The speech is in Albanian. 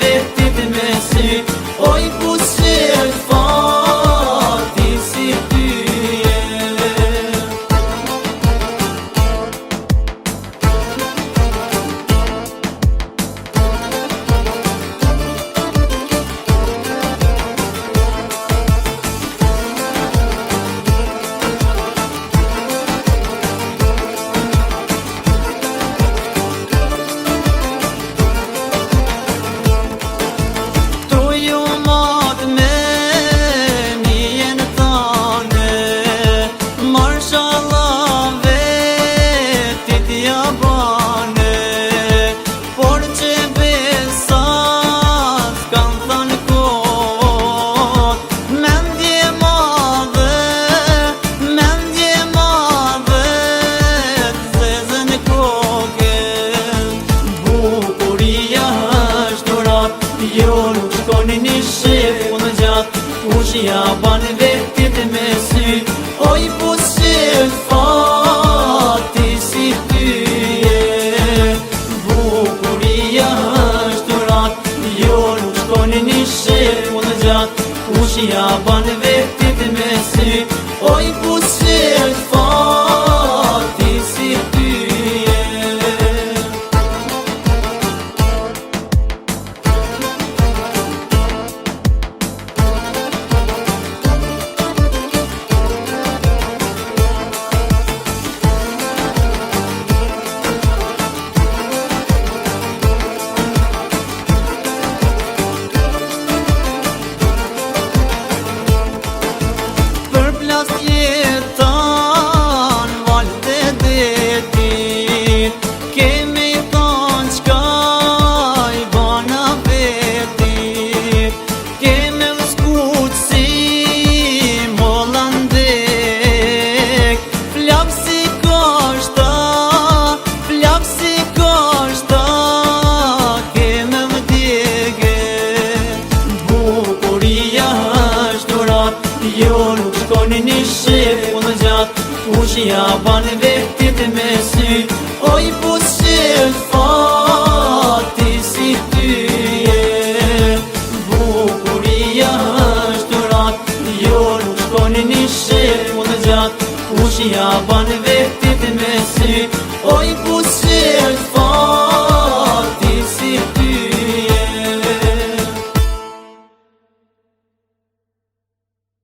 vetit me sy. Oj kush qel fati si tyje. Jo nuk shkoni një shef unë gjatë, kush ja ban vetit me sy. Oj kush qel fati si tyje. Bukuria është rat, jo nuk shkoni një shef unë gjatë, kush ja ban vetit me sy. Oj kush qel fati si tyje. Jetan valte detit, kemi thonë qka I bana vetit. Keme vëskut si mollandek, flap si koshta, keme vdjege. Bukuria është rat, jo nuk shkoni një shef unë gjatë, kush ja ban vetit me sy. Oj kush qel fati si tyje. Bukuria është rat, jo nuk shkoni një shef unë gjatë, kush ja ban